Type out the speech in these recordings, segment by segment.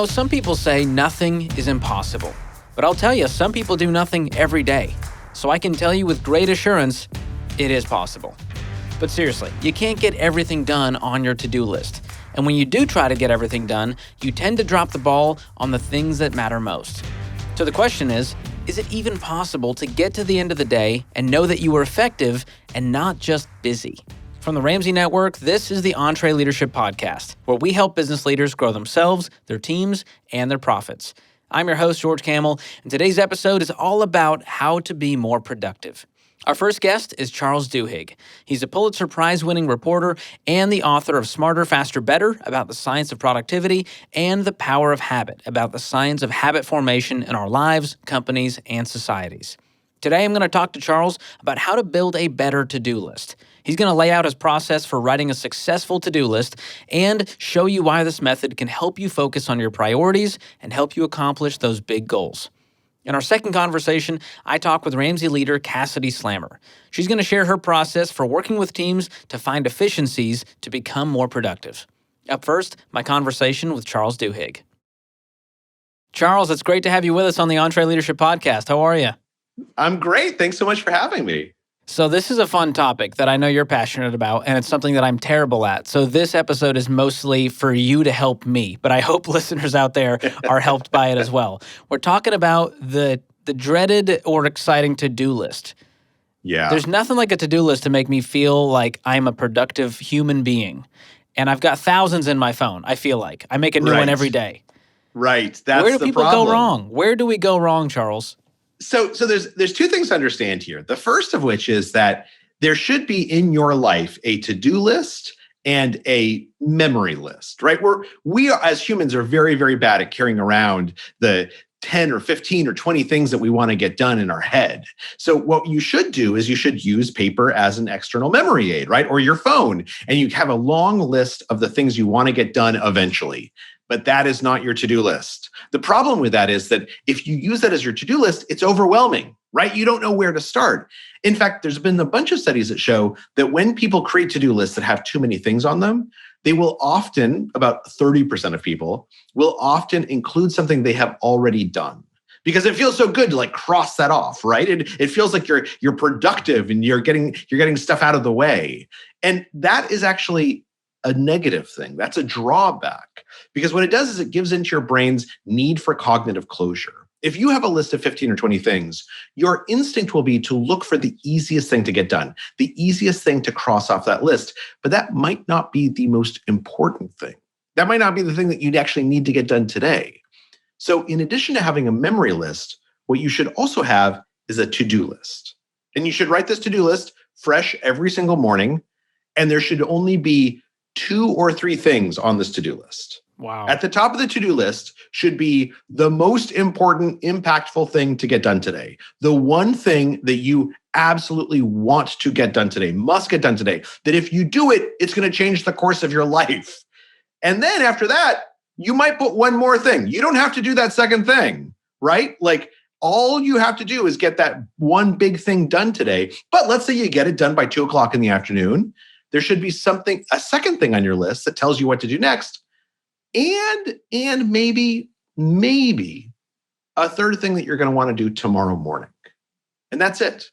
Some people say nothing is impossible. But I'll tell you, some people do nothing every day. So I can tell you with great assurance, it is possible. But seriously, you can't get everything done on your to-do list. And when you do try to get everything done, you tend to drop the ball on the things that matter most. So the question is it even possible to get to the end of the day and know that you were effective and not just busy? From the Ramsey Network, this is the EntreLeadership Podcast, where we help business leaders grow themselves, their teams, and their profits. I'm your host, George Kamel, and today's episode is all about how to be more productive. Our first guest is Charles Duhigg. He's a Pulitzer Prize-winning reporter and the author of Smarter, Faster, Better, about the science of productivity, and The Power of Habit, about the science of habit formation in our lives, companies, and societies. Today, I'm going to talk to Charles about how to build a better to-do list. He's going to lay out his process for writing a successful to-do list and show you why this method can help you focus on your priorities and help you accomplish those big goals. In our second conversation, I talk with Ramsey leader Kassidy Slamer. She's going to share her process for working with teams to find efficiencies to become more productive. Up first, my conversation with Charles Duhigg. Charles, it's great to have you with us on the EntreLeadership Podcast. How are you? I'm great. Thanks so much for having me. So this is a fun topic that I know you're passionate about, and it's something that I'm terrible at. So this episode is mostly for you to help me, but I hope listeners out there are helped by it as well. We're talking about the dreaded or exciting to-do list. Yeah. There's nothing like a to-do list to make me feel like I'm a productive human being. And I've got thousands in my phone, I feel like. I make a new one every day. Right. That's the problem. Where do people go wrong? Where do we go wrong, Charles? So there's two things to understand here. The first of which is that there should be in your life a to-do list and a memory list, right? We as humans are very, very bad at carrying around the 10 or 15 or 20 things that we want to get done in our head. So what you should do is you should use paper as an external memory aid, right? Or your phone, and you have a long list of the things you want to get done eventually. But that is not your to-do list. The problem with that is that if you use that as your to-do list, it's overwhelming, right? You don't know where to start. In fact, there's been a bunch of studies that show that when people create to-do lists that have too many things on them, they will often, about 30% of people, will often include something they have already done. Because it feels so good to cross that off, right? It feels like you're productive and you're getting stuff out of the way. And that is actually a negative thing. That's a drawback. Because what it does is it gives into your brain's need for cognitive closure. If you have a list of 15 or 20 things, your instinct will be to look for the easiest thing to get done, the easiest thing to cross off that list. But that might not be the most important thing. That might not be the thing that you'd actually need to get done today. So in addition to having a memory list, what you should also have is a to-do list. And you should write this to-do list fresh every single morning. And there should only be 2 or 3 things on this to-do list. Wow. At the top of the to-do list should be the most important, impactful thing to get done today. The one thing that you absolutely want to get done today, must get done today, that if you do it, it's going to change the course of your life. And then after that, you might put one more thing. You don't have to do that second thing, right? All you have to do is get that one big thing done today. But let's say you get it done by 2:00 in the afternoon. There should be a second thing on your list that tells you what to do next. And maybe a third thing that you're going to want to do tomorrow morning. And that's it.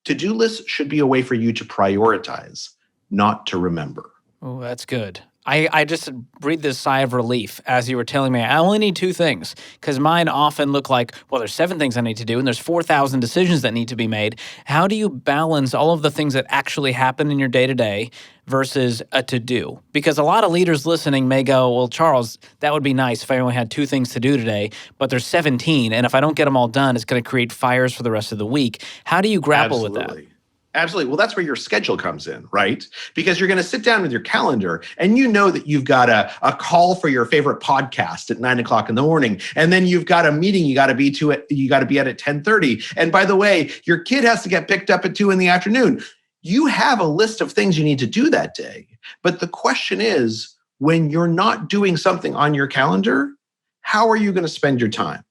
To-do lists should be a way for you to prioritize, not to remember. Oh, that's good. I just breathed this sigh of relief as you were telling me, I only need 2 things, because mine often look like, well, there's 7 things I need to do, and there's 4,000 decisions that need to be made. How do you balance all of the things that actually happen in your day-to-day versus a to-do? Because a lot of leaders listening may go, well, Charles, that would be nice if I only had 2 things to do today, but there's 17, and if I don't get them all done, it's going to create fires for the rest of the week. How do you grapple with that? Absolutely. Well, that's where your schedule comes in, right? Because you're going to sit down with your calendar and you know that you've got a call for your favorite podcast at 9:00 in the morning. And then you've got a meeting you got to be at 10:30. And by the way, your kid has to get picked up at 2 in the afternoon. You have a list of things you need to do that day. But the question is, when you're not doing something on your calendar, how are you going to spend your time?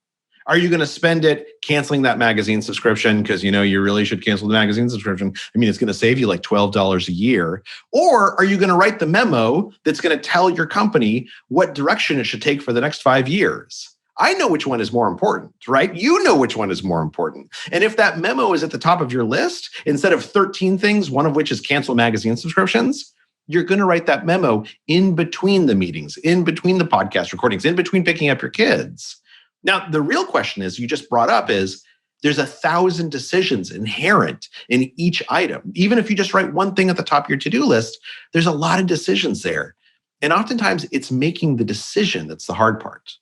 Are you going to spend it canceling that magazine subscription because you really should cancel the magazine subscription? I mean, it's going to save you like $12 a year. Or are you going to write the memo that's going to tell your company what direction it should take for the next 5 years? I know which one is more important, right? You know which one is more important. And if that memo is at the top of your list, instead of 13 things, one of which is cancel magazine subscriptions, you're going to write that memo in between the meetings, in between the podcast recordings, in between picking up your kids. Now, the real question is, you just brought up, is there's 1,000 decisions inherent in each item. Even if you just write one thing at the top of your to-do list, there's a lot of decisions there. And oftentimes it's making the decision that's the hard part.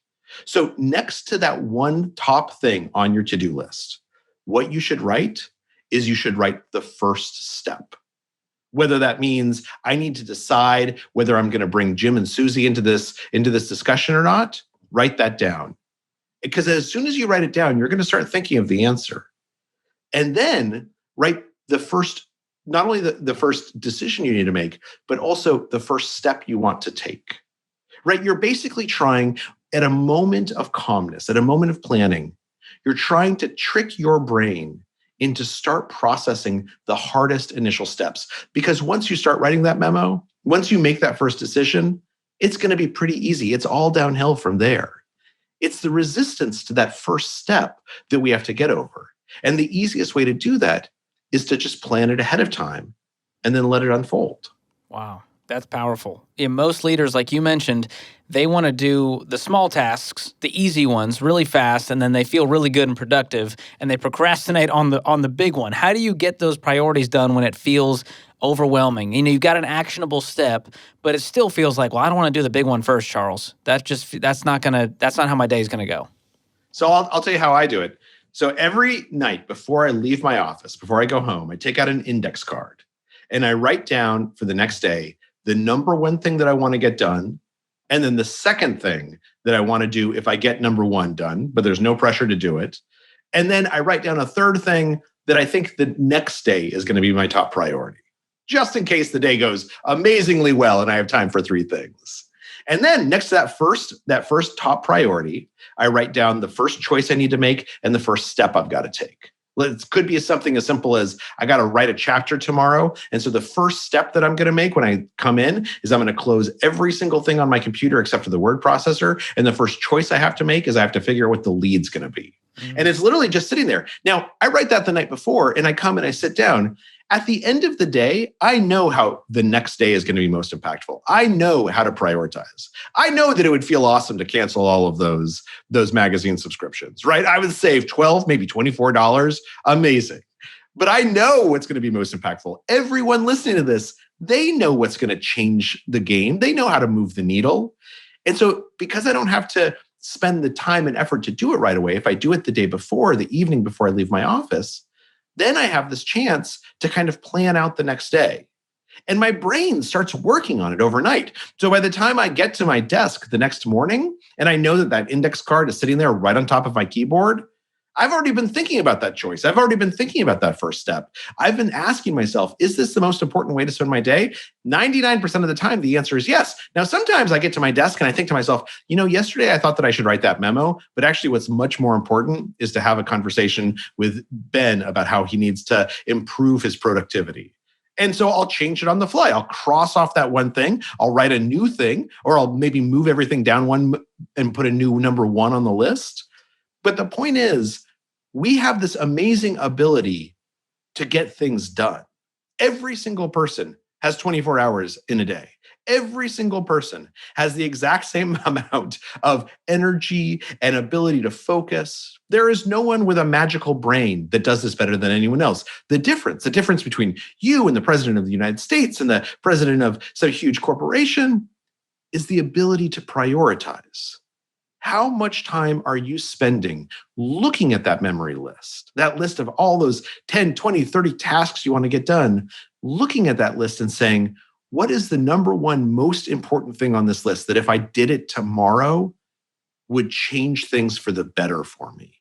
So next to that one top thing on your to-do list, what you should write is you should write the first step. Whether that means I need to decide whether I'm going to bring Jim and Susie into this discussion or not, write that down. Because as soon as you write it down, you're going to start thinking of the answer. And then write the first, not only the first decision you need to make, but also the first step you want to take. Right? You're basically trying, at a moment of calmness, at a moment of planning, you're trying to trick your brain into start processing the hardest initial steps. Because once you start writing that memo, once you make that first decision, it's going to be pretty easy. It's all downhill from there. It's the resistance to that first step that we have to get over. And the easiest way to do that is to just plan it ahead of time and then let it unfold. Wow, that's powerful. Most leaders, like you mentioned, they want to do the small tasks, the easy ones, really fast, and then they feel really good and productive, and they procrastinate on the big one. How do you get those priorities done when it feels overwhelming? You've got an actionable step, but it still feels like, well, I don't want to do the big one first, Charles. That's not how my day is going to go. So I'll tell you how I do it. So every night before I leave my office, before I go home, I take out an index card and I write down for the next day the number one thing that I want to get done, and then the second thing that I want to do if I get number one done, but there's no pressure to do it. And then I write down a third thing that I think the next day is going to be my top priority, just in case the day goes amazingly well and I have time for 3 things. And then next to that first top priority, I write down the first choice I need to make and the first step I've got to take. It could be something as simple as I got to write a chapter tomorrow. And so the first step that I'm going to make when I come in is I'm going to close every single thing on my computer except for the word processor. And the first choice I have to make is I have to figure out what the lead's going to be. And it's literally just sitting there. Now, I write that the night before and I come and I sit down. At the end of the day, I know how the next day is going to be most impactful. I know how to prioritize. I know that it would feel awesome to cancel all of those magazine subscriptions, right? I would save $12, maybe $24. Amazing. But I know what's going to be most impactful. Everyone listening to this, they know what's going to change the game. They know how to move the needle. And so because I don't have to spend the time and effort to do it right away, if I do it the day before, the evening before I leave my office, then I have this chance to kind of plan out the next day. And my brain starts working on it overnight. So by the time I get to my desk the next morning, and I know that index card is sitting there right on top of my keyboard, I've already been thinking about that choice. I've already been thinking about that first step. I've been asking myself, is this the most important way to spend my day? 99% of the time, the answer is yes. Now, sometimes I get to my desk and I think to myself, yesterday I thought that I should write that memo, but actually what's much more important is to have a conversation with Ben about how he needs to improve his productivity. And so I'll change it on the fly. I'll cross off that one thing. I'll write a new thing, or I'll maybe move everything down one and put a new number 1 on the list. But the point is, we have this amazing ability to get things done. Every single person has 24 hours in a day. Every single person has the exact same amount of energy and ability to focus. There is no one with a magical brain that does this better than anyone else. The difference between you and the president of the United States and the president of some huge corporation is the ability to prioritize. How much time are you spending looking at that memory list, that list of all those 10, 20, 30 tasks you want to get done, looking at that list and saying, what is the number one most important thing on this list that if I did it tomorrow would change things for the better for me?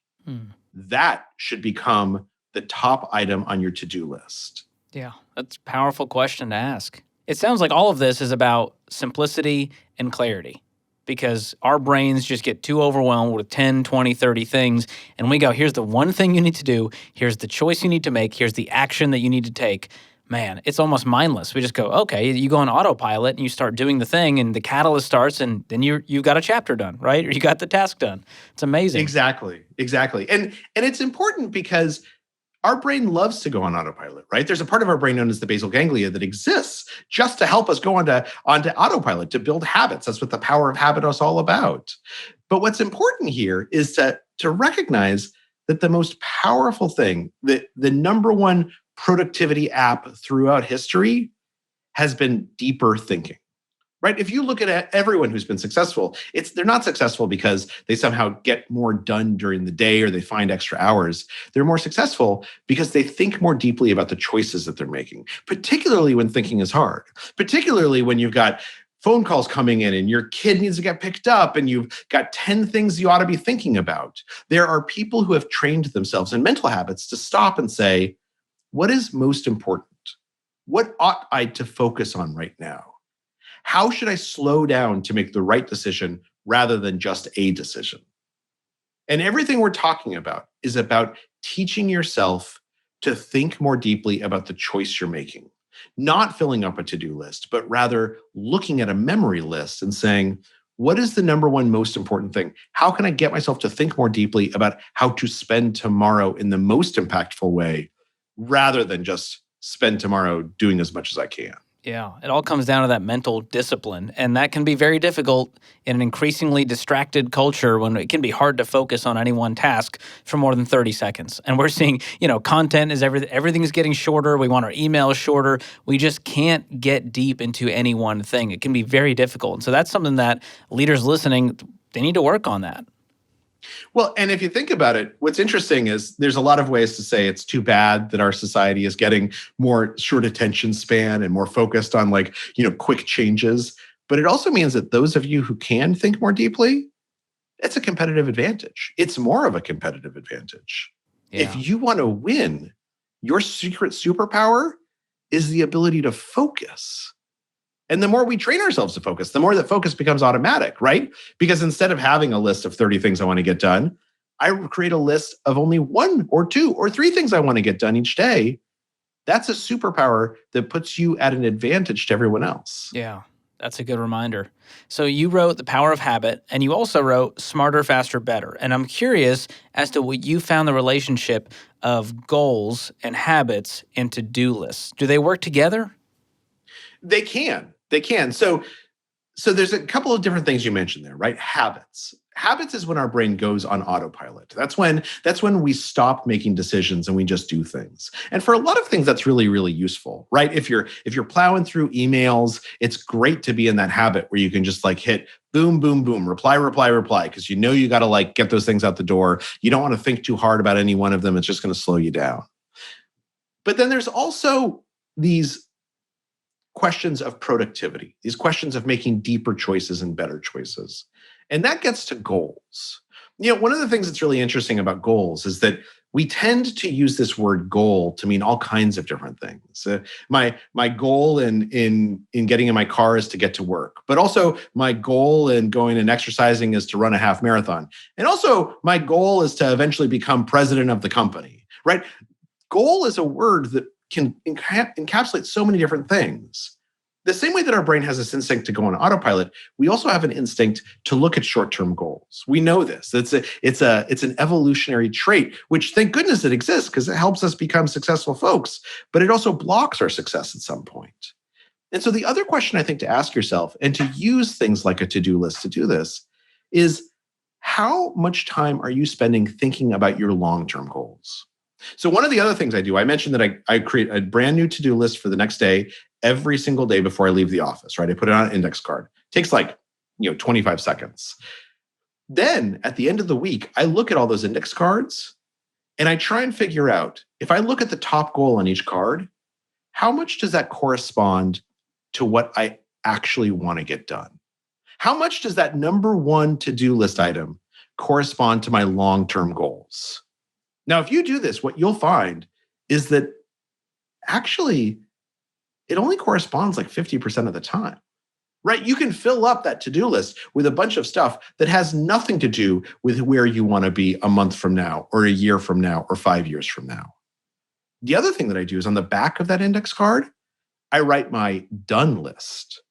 That should become the top item on your to-do list. Yeah, that's a powerful question to ask. It sounds like all of this is about simplicity and clarity. because our brains just get too overwhelmed with 10, 20, 30 things. And we go, here's the one thing you need to do. Here's the choice you need to make. Here's the action that you need to take. Man, it's almost mindless. We just go, okay, you go on autopilot and you start doing the thing and the catalyst starts and then you've got a chapter done, right? Or you got the task done. It's amazing. Exactly. And it's important because our brain loves to go on autopilot, right? There's a part of our brain known as the basal ganglia that exists just to help us go onto autopilot, to build habits. That's what the power of habit is all about. But what's important here is to recognize that the most powerful thing, the number one productivity app throughout history has been deeper thinking. Right? If you look at everyone who's been successful, they're not successful because they somehow get more done during the day or they find extra hours. They're more successful because they think more deeply about the choices that they're making, particularly when thinking is hard, particularly when you've got phone calls coming in and your kid needs to get picked up and you've got 10 things you ought to be thinking about. There are people who have trained themselves in mental habits to stop and say, what is most important? What ought I to focus on right now? How should I slow down to make the right decision rather than just a decision? And everything we're talking about is about teaching yourself to think more deeply about the choice you're making, not filling up a to-do list, but rather looking at a memory list and saying, what is the number one most important thing? How can I get myself to think more deeply about how to spend tomorrow in the most impactful way rather than just spend tomorrow doing as much as I can? Yeah, it all comes down to that mental discipline, and that can be very difficult in an increasingly distracted culture when it can be hard to focus on any one task for more than 30 seconds. And we're seeing, content is everything's getting shorter. We want our emails shorter. We just can't get deep into any one thing. It can be very difficult. And so that's something that leaders listening, they need to work on that. Well, and if you think about it, what's interesting is there's a lot of ways to say it's too bad that our society is getting more short attention span and more focused on quick changes. But it also means that those of you who can think more deeply, it's a competitive advantage. It's more of a competitive advantage. Yeah. If you want to win, your secret superpower is the ability to focus. And the more we train ourselves to focus, the more that focus becomes automatic, right? Because instead of having a list of 30 things I want to get done, I create a list of only 1 or 2 or 3 things I want to get done each day. That's a superpower that puts you at an advantage to everyone else. Yeah, that's a good reminder. So you wrote The Power of Habit, and you also wrote Smarter, Faster, Better. And I'm curious as to what you found the relationship of goals and habits and to-do lists. Do they work together? They can. So there's a couple of different things you mentioned there, right? Habits. Habits is when our brain goes on autopilot. That's when we stop making decisions and we just do things. And for a lot of things, that's really, really useful, right? If you're plowing through emails, it's great to be in that habit where you can just hit boom, boom, boom, reply, because you got to get those things out the door. You don't want to think too hard about any one of them. It's just going to slow you down. But then there's also these questions of productivity, these questions of making deeper choices and better choices. And that gets to goals. One of the things that's really interesting about goals is that we tend to use this word goal to mean all kinds of different things. My goal in getting in my car is to get to work, but also my goal in going and exercising is to run a half marathon. And also my goal is to eventually become president of the company, right? Goal is a word that can encapsulate so many different things. The same way that our brain has this instinct to go on autopilot, we also have an instinct to look at short-term goals. We know this. It's an evolutionary trait, which thank goodness it exists because it helps us become successful folks, but it also blocks our success at some point. And so the other question I think to ask yourself, and to use things like a to-do list to do this, is how much time are you spending thinking about your long-term goals? So one of the other things I do, I mentioned that I create a brand new to-do list for the next day, every single day before I leave the office, right? I put it on an index card. It takes 25 seconds. Then at the end of the week, I look at all those index cards and I try and figure out, if I look at the top goal on each card, how much does that correspond to what I actually want to get done? How much does that number one to-do list item correspond to my long-term goals? Now, if you do this, what you'll find is that actually it only corresponds 50% of the time. right? You can fill up that to-do list with a bunch of stuff that has nothing to do with where you want to be a month from now or a year from now or 5 years from now. The other thing that I do is on the back of that index card, I write my done list.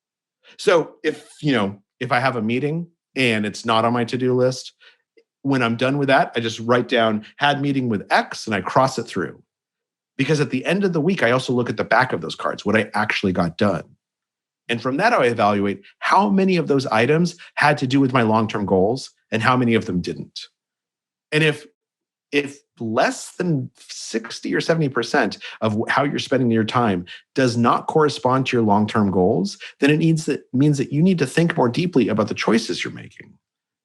So if I have a meeting and it's not on my to-do list, when I'm done with that, I just write down had meeting with X and I cross it through. Because at the end of the week, I also look at the back of those cards, what I actually got done. And from that, I evaluate how many of those items had to do with my long-term goals and how many of them didn't. And if less than 60 or 70% of how you're spending your time does not correspond to your long-term goals, then it means that you need to think more deeply about the choices you're making.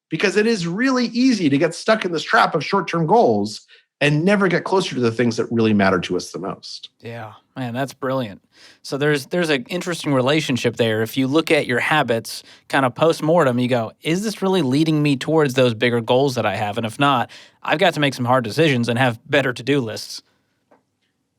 Because it is really easy to get stuck in this trap of short-term goals and never get closer to the things that really matter to us the most. Yeah, man, that's brilliant. So there's an interesting relationship there. If you look at your habits kind of post-mortem, you go, is this really leading me towards those bigger goals that I have? And if not, I've got to make some hard decisions and have better to-do lists.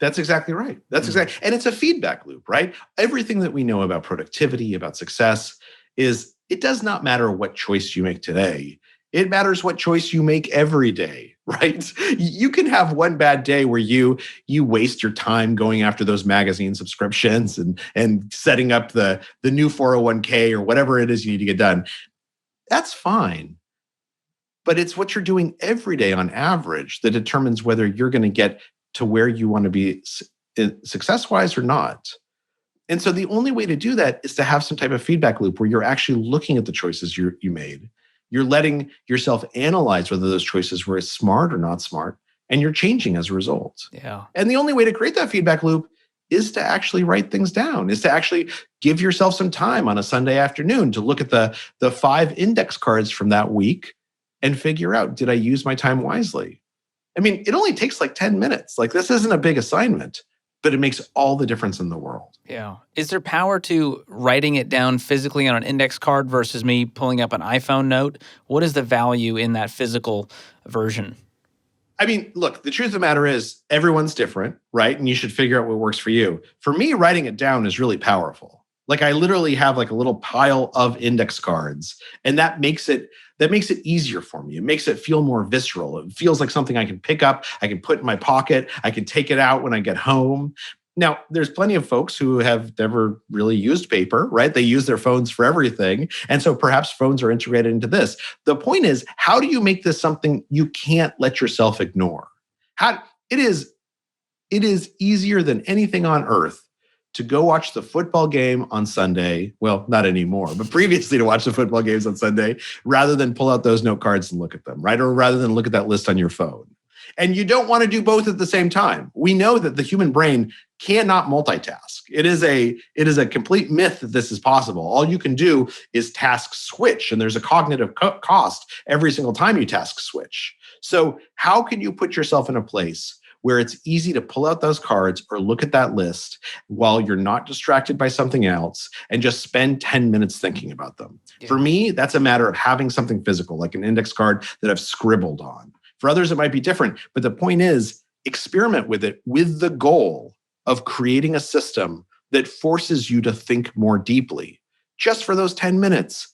That's exactly right. And it's a feedback loop, right? Everything that we know about productivity, about success is it does not matter what choice you make today. It matters what choice you make every day, right? You can have one bad day where you waste your time going after those magazine subscriptions and setting up the new 401k or whatever it is you need to get done. That's fine. But it's what you're doing every day on average that determines whether you're going to get to where you want to be success-wise or not. And so the only way to do that is to have some type of feedback loop where you're actually looking at the choices you made. You're letting yourself analyze whether those choices were smart or not smart, and you're changing as a result. Yeah. And the only way to create that feedback loop is to actually write things down, is to actually give yourself some time on a Sunday afternoon to look at the 5 index cards from that week and figure out, did I use my time wisely? I mean, it only takes like 10 minutes. Like, this isn't a big assignment, but it makes all the difference in the world. Yeah. Is there power to writing it down physically on an index card versus me pulling up an iPhone note? What is the value in that physical version? I mean, look, the truth of the matter is everyone's different, right? And you should figure out what works for you. For me, writing it down is really powerful. Like, I literally have like a little pile of index cards, and that makes it easier for me. It makes it feel more visceral. It feels like something I can pick up, I can put in my pocket, I can take it out when I get home. Now, there's plenty of folks who have never really used paper, right? They use their phones for everything. And so perhaps phones are integrated into this. The point is, how do you make this something you can't let yourself ignore? It is easier than anything on earth to go watch the football game on Sunday. Well, not anymore, but previously to watch the football games on Sunday, rather than pull out those note cards and look at them, right? Or rather than look at that list on your phone. And you don't want to do both at the same time. We know that the human brain cannot multitask. It is a complete myth that this is possible. All you can do is task switch, and there's a cognitive cost every single time you task switch. So how can you put yourself in a place where it's easy to pull out those cards or look at that list while you're not distracted by something else and just spend 10 minutes thinking about them? Yeah. For me, that's a matter of having something physical, like an index card that I've scribbled on. For others, it might be different. But the point is, experiment with it with the goal of creating a system that forces you to think more deeply just for those 10 minutes.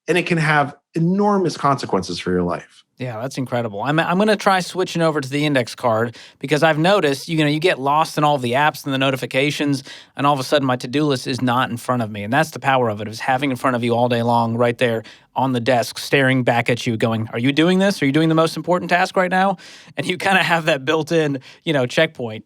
And it can have enormous consequences for your life. Yeah, that's incredible. I'm going to try switching over to the index card because I've noticed, you get lost in all the apps and the notifications, and all of a sudden my to-do list is not in front of me. And that's the power of it, is having in front of you all day long, right there on the desk, staring back at you going, are you doing this? Are you doing the most important task right now? And you kind of have that built-in, checkpoint.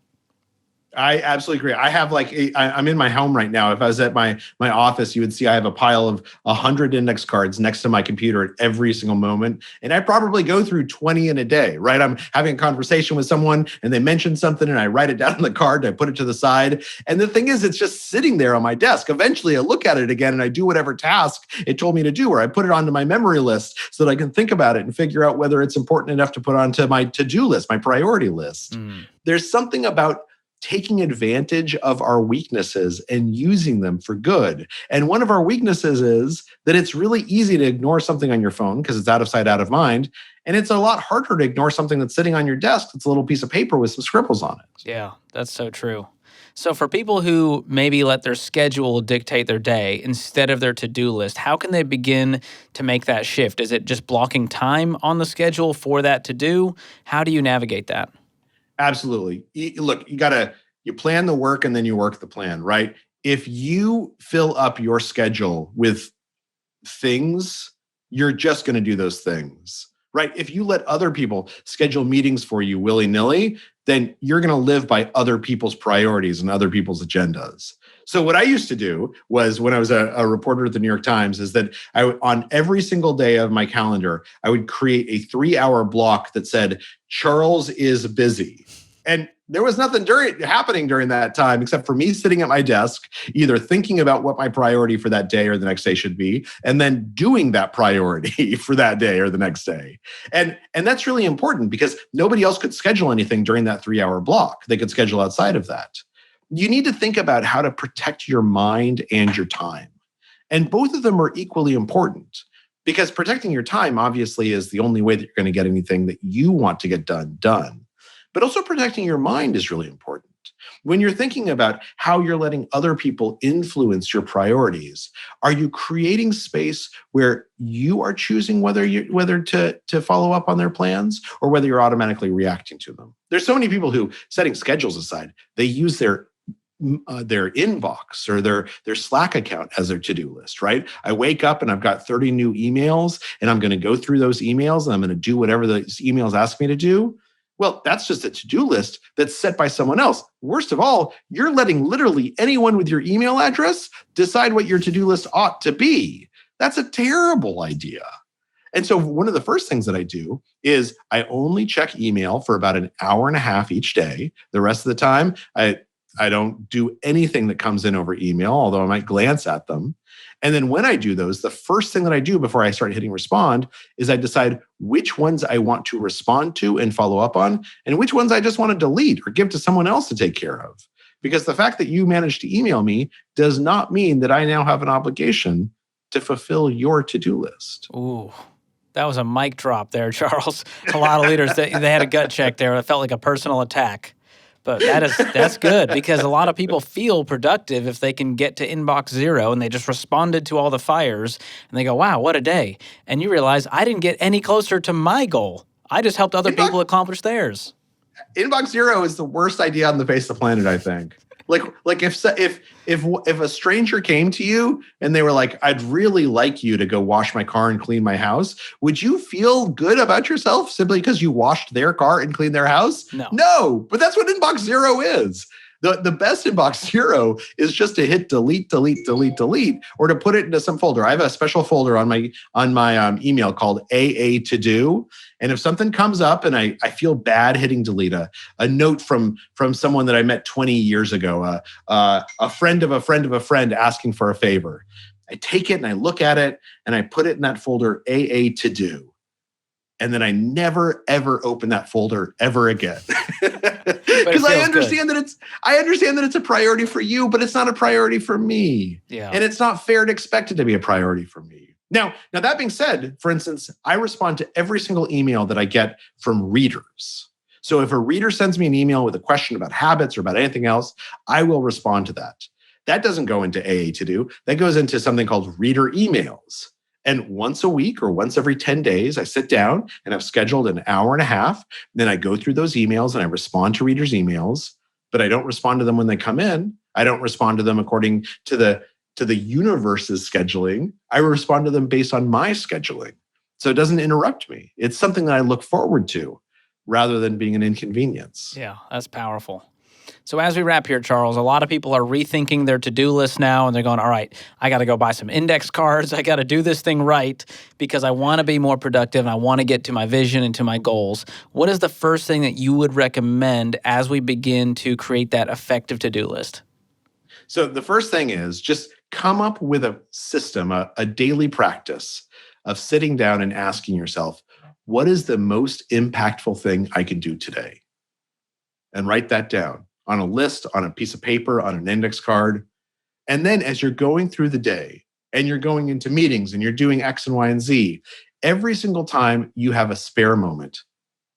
I absolutely agree. I have I'm in my home right now. If I was at my office, you would see I have a pile of 100 index cards next to my computer at every single moment. And I probably go through 20 in a day, right? I'm having a conversation with someone and they mention something and I write it down on the card and I put it to the side. And the thing is, it's just sitting there on my desk. Eventually I look at it again and I do whatever task it told me to do, or I put it onto my memory list so that I can think about it and figure out whether it's important enough to put onto my to-do list, my priority list. There's something about taking advantage of our weaknesses and using them for good. And one of our weaknesses is that it's really easy to ignore something on your phone because it's out of sight, out of mind. And it's a lot harder to ignore something that's sitting on your desk. It's a little piece of paper with some scribbles on it. Yeah, that's so true. So for people who maybe let their schedule dictate their day instead of their to-do list, how can they begin to make that shift? Is it just blocking time on the schedule for that to do? How do you navigate that? Absolutely. Look, you plan the work and then you work the plan, right? If you fill up your schedule with things, you're just going to do those things, right? If you let other people schedule meetings for you willy-nilly, then you're going to live by other people's priorities and other people's agendas. So what I used to do was, when I was a reporter at the New York Times, is that on every single day of my calendar, I would create a 3-hour block that said, Charles is busy. And there was nothing happening during that time except for me sitting at my desk, either thinking about what my priority for that day or the next day should be, and then doing that priority for that day or the next day. And that's really important because nobody else could schedule anything during that 3-hour block. They could schedule outside of that. You need to think about how to protect your mind and your time. And both of them are equally important, because protecting your time obviously is the only way that you're going to get anything that you want to get done. But also protecting your mind is really important. When you're thinking about how you're letting other people influence your priorities, are you creating space where you are choosing whether to follow up on their plans or whether you're automatically reacting to them? There's so many people who, setting schedules aside, they use their inbox or their Slack account as their to-do list, right? I wake up and I've got 30 new emails and I'm going to go through those emails and I'm going to do whatever those emails ask me to do. Well, that's just a to-do list that's set by someone else. Worst of all, you're letting literally anyone with your email address decide what your to-do list ought to be. That's a terrible idea. And so one of the first things that I do is I only check email for about an hour and a half each day. The rest of the time, I don't do anything that comes in over email, although I might glance at them. And then when I do those, the first thing that I do before I start hitting respond is I decide which ones I want to respond to and follow up on, and which ones I just want to delete or give to someone else to take care of. Because the fact that you managed to email me does not mean that I now have an obligation to fulfill your to-do list. Ooh, that was a mic drop there, Charles. A lot of leaders, they had a gut check there. It felt like a personal attack. But that's good, because a lot of people feel productive if they can get to inbox zero and they just responded to all the fires and they go, wow, what a day. And you realize I didn't get any closer to my goal. I just helped other people accomplish theirs. Inbox zero is the worst idea on the face of the planet, I think. Like if a stranger came to you and they were like, I'd really like you to go wash my car and clean my house, would you feel good about yourself simply because you washed their car and cleaned their house? No, but that's what inbox zero is. The best inbox zero is just to hit delete, or to put it into some folder. I have a special folder on my email called AA to do. And if something comes up and I feel bad hitting delete, a note from someone that I met 20 years ago, a friend of a friend of a friend asking for a favor, I take it and I look at it and I put it in that folder AA to do. And then I never, ever open that folder ever again. Because I understand that it's a priority for you, but it's not a priority for me. Yeah. And it's not fair to expect it to be a priority for me. Now that being said, for instance, I respond to every single email that I get from readers. So if a reader sends me an email with a question about habits or about anything else, I will respond to that. That doesn't go into AA to do. That goes into something called reader emails. And once a week or once every 10 days, I sit down and I've scheduled an hour and a half. Then I go through those emails and I respond to readers' emails, but I don't respond to them when they come in. I don't respond to them according to the universe's scheduling. I respond to them based on my scheduling. So it doesn't interrupt me. It's something that I look forward to rather than being an inconvenience. Yeah, that's powerful. So as we wrap here, Charles, a lot of people are rethinking their to-do list now, and they're going, all right, I got to go buy some index cards. I got to do this thing right because I want to be more productive and I want to get to my vision and to my goals. What is the first thing that you would recommend as we begin to create that effective to-do list? So the first thing is just come up with a system, a daily practice of sitting down and asking yourself, what is the most impactful thing I can do today? And write that down on a list, on a piece of paper, on an index card. And then as you're going through the day and you're going into meetings and you're doing X and Y and Z, every single time you have a spare moment,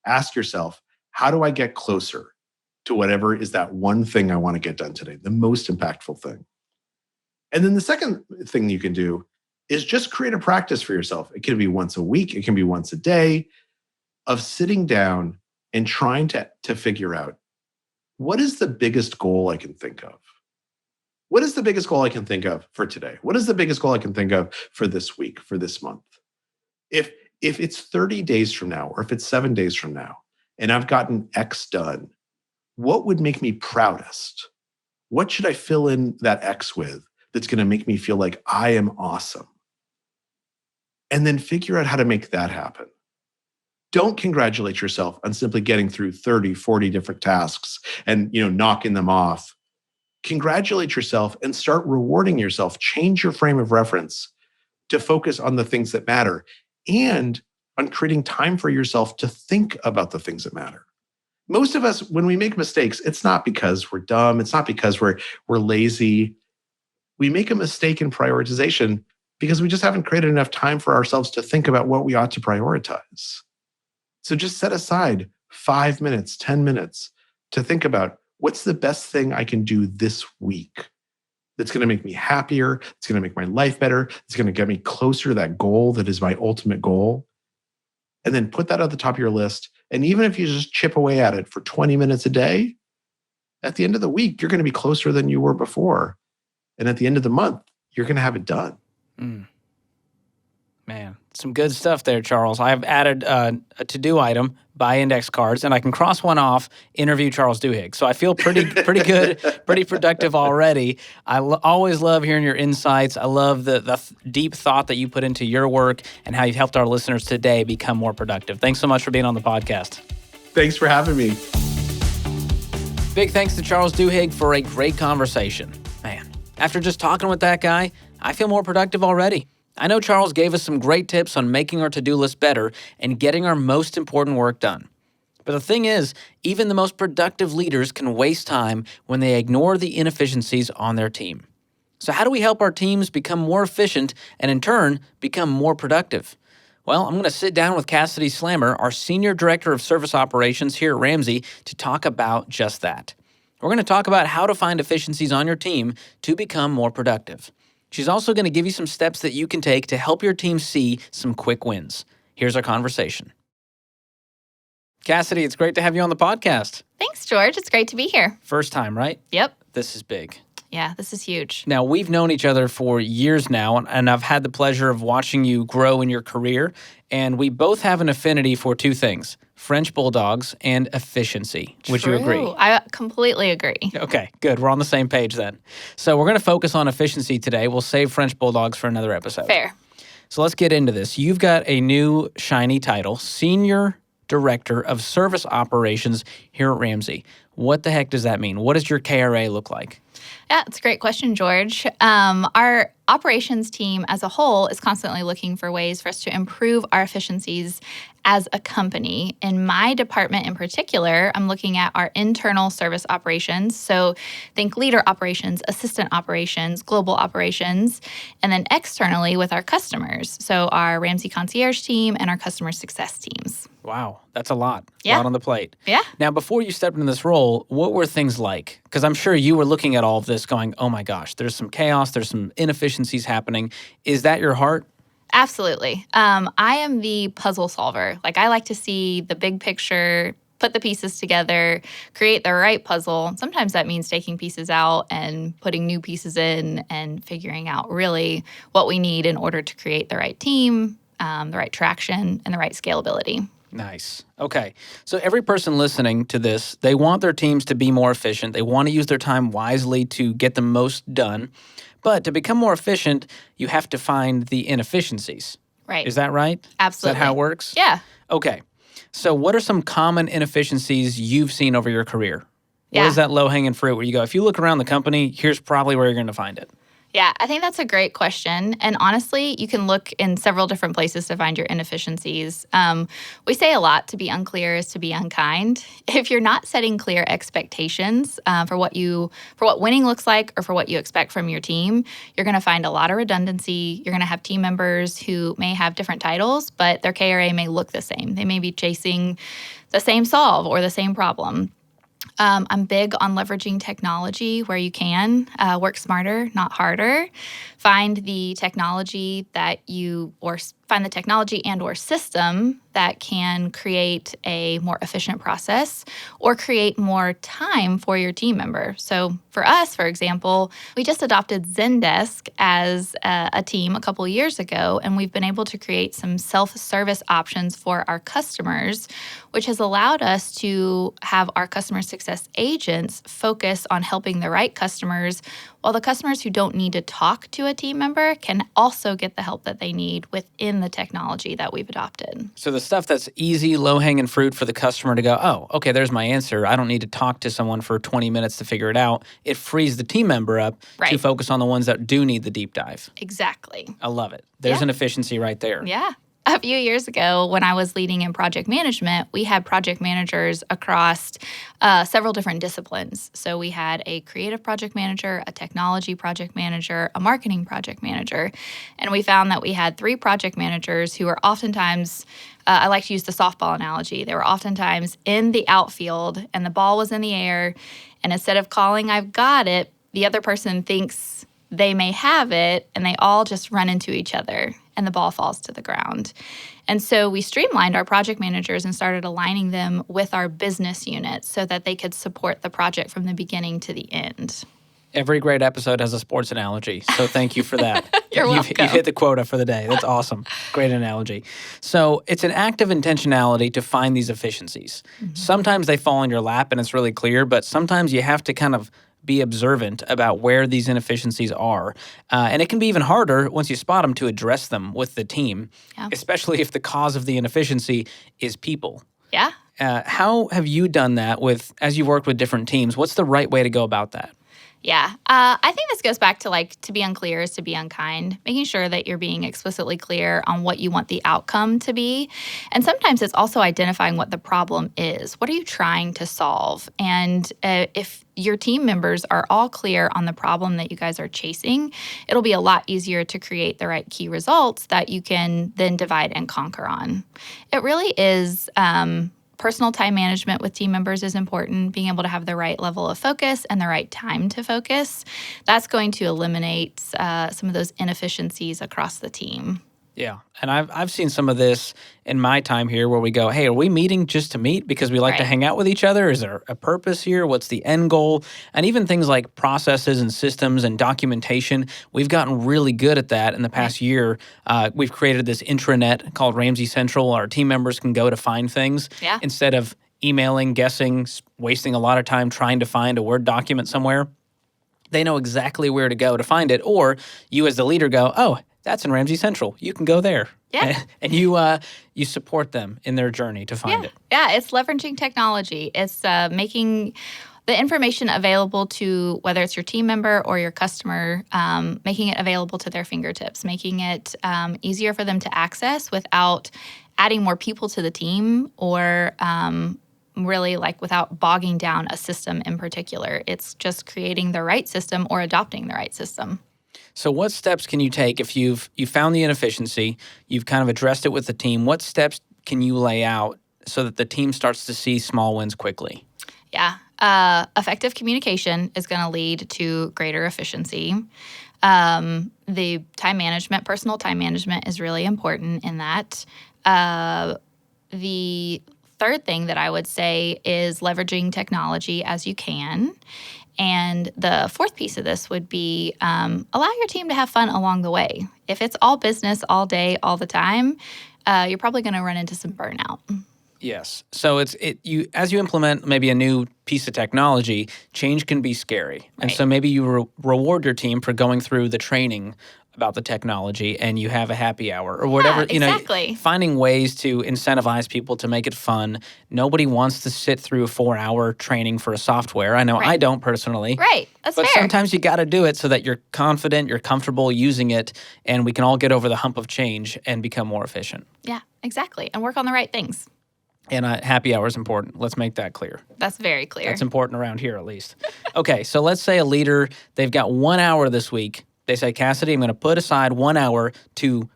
ask yourself, how do I get closer to whatever is that one thing I want to get done today, the most impactful thing. And then the second thing you can do is just create a practice for yourself. It can be once a week, it can be once a day, of sitting down and trying to figure out, what is the biggest goal I can think of? What is the biggest goal I can think of for today? What is the biggest goal I can think of for this week, for this month? If it's 30 days from now, or if it's 7 days from now, and I've gotten X done, what would make me proudest? What should I fill in that X with that's going to make me feel like I am awesome? And then figure out how to make that happen. Don't congratulate yourself on simply getting through 30, 40 different tasks and knocking them off. Congratulate yourself and start rewarding yourself. Change your frame of reference to focus on the things that matter and on creating time for yourself to think about the things that matter. Most of us, when we make mistakes, it's not because we're dumb. It's not because we're lazy. We make a mistake in prioritization because we just haven't created enough time for ourselves to think about what we ought to prioritize. So just set aside 5 minutes, 10 minutes to think about, what's the best thing I can do this week that's going to make me happier, it's going to make my life better, it's going to get me closer to that goal that is my ultimate goal. And then put that at the top of your list. And even if you just chip away at it for 20 minutes a day, at the end of the week, you're going to be closer than you were before. And at the end of the month, you're going to have it done. Man, some good stuff there, Charles. I've added a to-do item, buy index cards, and I can cross one off, interview Charles Duhigg. So I feel pretty good, pretty productive already. I always love hearing your insights. I love the deep thought that you put into your work and how you've helped our listeners today become more productive. Thanks so much for being on the podcast. Thanks for having me. Big thanks to Charles Duhigg for a great conversation. Man, after just talking with that guy, I feel more productive already. I know Charles gave us some great tips on making our to-do list better and getting our most important work done. But the thing is, even the most productive leaders can waste time when they ignore the inefficiencies on their team. So how do we help our teams become more efficient and in turn become more productive? Well, I'm going to sit down with Kassidy Slamer, our Senior Director of Service Operations here at Ramsey, to talk about just that. We're going to talk about how to find efficiencies on your team to become more productive. She's also going to give you some steps that you can take to help your team see some quick wins. Here's our conversation. Kassidy, it's great to have you on the podcast. Thanks, George. It's great to be here. First time, right? Yep. This is big. Yeah, this is huge. Now, we've known each other for years now, and I've had the pleasure of watching you grow in your career, and we both have an affinity for two things, French bulldogs and efficiency. Would you agree? I completely agree. Okay, good. We're on the same page then. So we're going to focus on efficiency today. We'll save French bulldogs for another episode. Fair. So let's get into this. You've got a new shiny title, Senior Director of Service Operations here at Ramsey. What the heck does that mean? What does your KRA look like? Yeah, it's a great question, George. Our operations team as a whole is constantly looking for ways for us to improve our efficiencies as a company. In my department in particular, I'm looking at our internal service operations. So think leader operations, assistant operations, global operations, and then externally with our customers. So our Ramsey concierge team and our customer success teams. Wow, that's a lot. Yeah. A lot on the plate. Yeah. Now, before you stepped into this role, what were things like? Because I'm sure you were looking at all of this going, oh my gosh, there's some chaos, there's some inefficiencies happening. Is that your heart? Absolutely. I am the puzzle solver. I like to see the big picture, put the pieces together, create the right puzzle. Sometimes that means taking pieces out and putting new pieces in and figuring out really what we need in order to create the right team, the right traction, and the right scalability. Nice. Okay. So every person listening to this, they want their teams to be more efficient. They want to use their time wisely to get the most done. But to become more efficient, you have to find the inefficiencies. Right. Is that right? Absolutely. Is that how it works? Yeah. Okay. So what are some common inefficiencies you've seen over your career? Yeah. What is that low-hanging fruit where you go, if you look around the company, here's probably where you're going to find it? Yeah, I think that's a great question. And honestly, you can look in several different places to find your inefficiencies. We say a lot, to be unclear is to be unkind. If you're not setting clear expectations for what winning looks like or for what you expect from your team, you're going to find a lot of redundancy. You're going to have team members who may have different titles, but their KRA may look the same. They may be chasing the same solve or the same problem. I'm big on leveraging technology where you can. Work smarter, not harder. Find the technology find the technology and or system that can create a more efficient process or create more time for your team member. So for us, for example, we just adopted Zendesk as a team a couple of years ago, and we've been able to create some self-service options for our customers, which has allowed us to have our customer success agents focus on helping the right customers, while the customers who don't need to talk to a team member can also get the help that they need within the technology that we've adopted. So the stuff that's easy, low-hanging fruit for the customer to go, oh, okay, there's my answer. I don't need to talk to someone for 20 minutes to figure it out. It frees the team member up to focus on the ones that do need the deep dive. Exactly. I love it. There's an efficiency right there. Yeah. A few years ago, when I was leading in project management, we had project managers across several different disciplines. So we had a creative project manager, a technology project manager, a marketing project manager. And we found that we had 3 project managers who were oftentimes, I like to use the softball analogy, they were oftentimes in the outfield and the ball was in the air. And instead of calling, "I've got it," the other person thinks they may have it, and they all just run into each other, and the ball falls to the ground. And so we streamlined our project managers and started aligning them with our business units so that they could support the project from the beginning to the end. Every great episode has a sports analogy, so thank you for that. You're welcome. You've hit the quota for the day. That's awesome. Great analogy. So it's an act of intentionality to find these efficiencies. Mm-hmm. Sometimes they fall in your lap and it's really clear, but sometimes you have to kind of be observant about where these inefficiencies are. And it can be even harder once you spot them to address them with the team, especially if the cause of the inefficiency is people. Yeah. How have you done that as you've worked with different teams? What's the right way to go about that? Yeah. I think this goes back to to be unclear is to be unkind, making sure that you're being explicitly clear on what you want the outcome to be. And sometimes it's also identifying what the problem is. What are you trying to solve? And if your team members are all clear on the problem that you guys are chasing, it'll be a lot easier to create the right key results that you can then divide and conquer on. It really is personal time management with team members is important, being able to have the right level of focus and the right time to focus. That's going to eliminate some of those inefficiencies across the team. Yeah, and I've seen some of this in my time here where we go, hey, are we meeting just to meet because we like to hang out with each other? Is there a purpose here? What's the end goal? And even things like processes and systems and documentation, we've gotten really good at that in the past year. We've created this intranet called Ramsey Central. Our team members can go to find things instead of emailing, guessing, wasting a lot of time trying to find a Word document somewhere. They know exactly where to go to find it. Or you as the leader go, oh, that's in Ramsey Central. You can go there. Yeah. And you support them in their journey to find it. Yeah, it's leveraging technology. It's making the information available to whether it's your team member or your customer, making it available to their fingertips, making it easier for them to access without adding more people to the team or really without bogging down a system in particular. It's just creating the right system or adopting the right system. So what steps can you take if you found the inefficiency, you've kind of addressed it with the team? What steps can you lay out so that the team starts to see small wins quickly? Yeah. Effective communication is going to lead to greater efficiency. The time management, personal time management is really important in that. The third thing that I would say is leveraging technology as you can. And the fourth piece of this would be allow your team to have fun along the way. If it's all business all day, all the time, you're probably going to run into some burnout. Yes. So as you implement maybe a new piece of technology, change can be scary. And so maybe you reward your team for going through the training about the technology and you have a happy hour or whatever, exactly. Finding ways to incentivize people to make it fun. Nobody wants to sit through a 4-hour training for a software. I know I don't personally. Right. That's fair. But sometimes you got to do it so that you're confident, you're comfortable using it, and we can all get over the hump of change and become more efficient. Yeah, exactly. And work on the right things. And happy hour is important. Let's make that clear. That's very clear. That's important around here at least. Okay, so let's say a leader, they've got 1 hour this week. They say, Kassidy, I'm going to put aside 1 hour to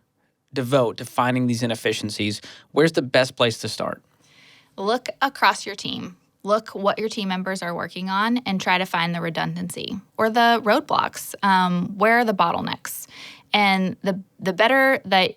devote to finding these inefficiencies. Where's the best place to start? Look across your team. look what your team members are working on and try to find the redundancy or the roadblocks. Where are the bottlenecks? And the better that,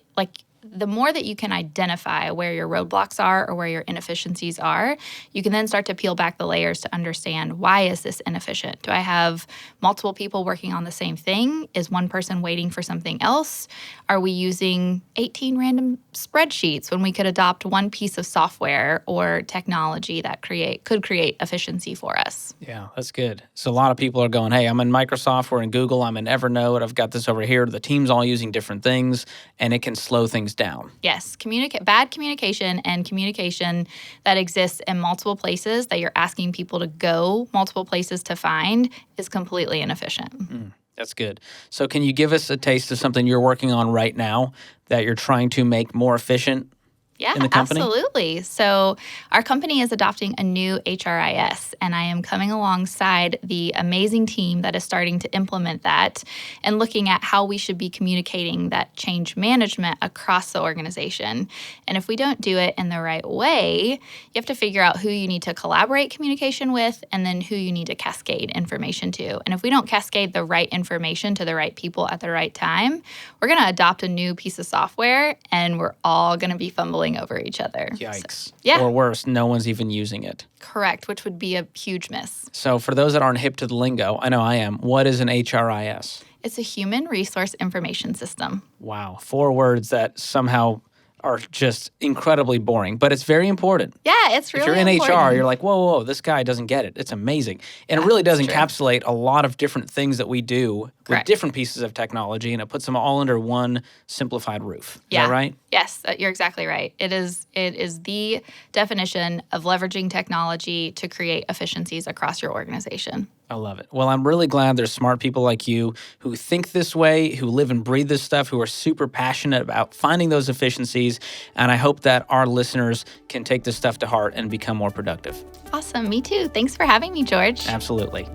the more that you can identify where your roadblocks are or where your inefficiencies are, you can then start to peel back the layers to understand, why is this inefficient? Do I have multiple people working on the same thing? Is one person waiting for something else? Are we using 18 random spreadsheets when we could adopt one piece of software or technology that could create efficiency for us? Yeah, that's good. So a lot of people are going, hey, I'm in Microsoft, we're in Google, I'm in Evernote, I've got this over here. The team's all using different things, and it can slow things down. Yes, bad communication and communication that exists in multiple places that you're asking people to go multiple places to find is completely inefficient. That's good. So can you give us a taste of something you're working on right now that you're trying to make more efficient? Yeah, in the company? Absolutely. So our company is adopting a new HRIS, and I am coming alongside the amazing team that is starting to implement that and looking at how we should be communicating that change management across the organization. And if we don't do it in the right way, you have to figure out who you need to collaborate communication with and then who you need to cascade information to. And if we don't cascade the right information to the right people at the right time, we're going to adopt a new piece of software and we're all going to be fumbling over each other. Yikes. So, yeah. Or worse, no one's even using it. Correct, which would be a huge miss. So for those that aren't hip to the lingo, I know I am, what is an HRIS? It's a human resource information system. Wow. 4 words that somehow are just incredibly boring, but it's very important. Yeah, it's really If you're in important. HR, you're like, whoa, this guy doesn't get it. It's amazing. And it really does it's true. encapsulate a lot of different things that we do with Correct. different pieces of technology, and it puts them all under one simplified roof. Is that right? Yes, you're exactly right. It is the definition of leveraging technology to create efficiencies across your organization. I love it. Well, I'm really glad there's smart people like you who think this way, who live and breathe this stuff, who are super passionate about finding those efficiencies. And I hope that our listeners can take this stuff to heart and become more productive. Awesome. Me too. Thanks for having me, George. Absolutely.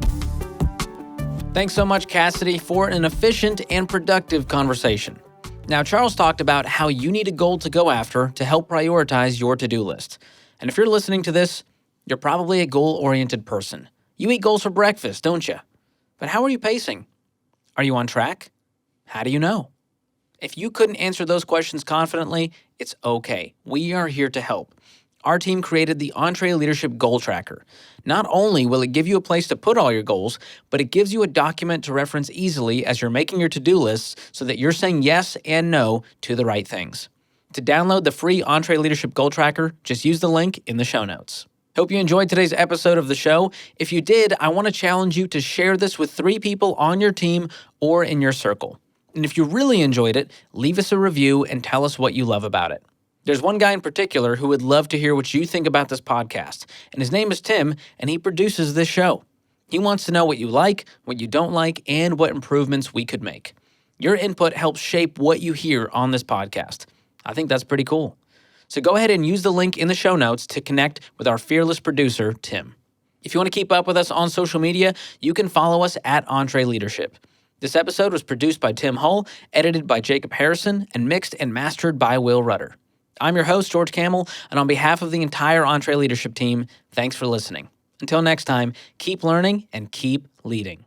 Thanks so much, Kassidy, for an efficient and productive conversation. Now, Charles talked about how you need a goal to go after to help prioritize your to-do list. And if you're listening to this, you're probably a goal-oriented person. You eat goals for breakfast, don't you? But how are you pacing? Are you on track? How do you know? If you couldn't answer those questions confidently, it's okay. We are here to help. Our team created the EntreLeadership Goal Tracker. Not only will it give you a place to put all your goals, but it gives you a document to reference easily as you're making your to-do lists so that you're saying yes and no to the right things. To download the free EntreLeadership Goal Tracker, just use the link in the show notes. Hope you enjoyed today's episode of the show. If you did, I want to challenge you to share this with 3 people on your team or in your circle. And if you really enjoyed it, leave us a review and tell us what you love about it. There's one guy in particular who would love to hear what you think about this podcast, and his name is Tim, and he produces this show. He wants to know what you like, what you don't like, and what improvements we could make. Your input helps shape what you hear on this podcast. I think that's pretty cool. So go ahead and use the link in the show notes to connect with our fearless producer, Tim. If you want to keep up with us on social media, you can follow us at EntreLeadership. This episode was produced by Tim Hull, edited by Jacob Harrison, and mixed and mastered by Will Rudder. I'm your host, George Kamel, and on behalf of the entire EntreLeadership team, thanks for listening. Until next time, keep learning and keep leading.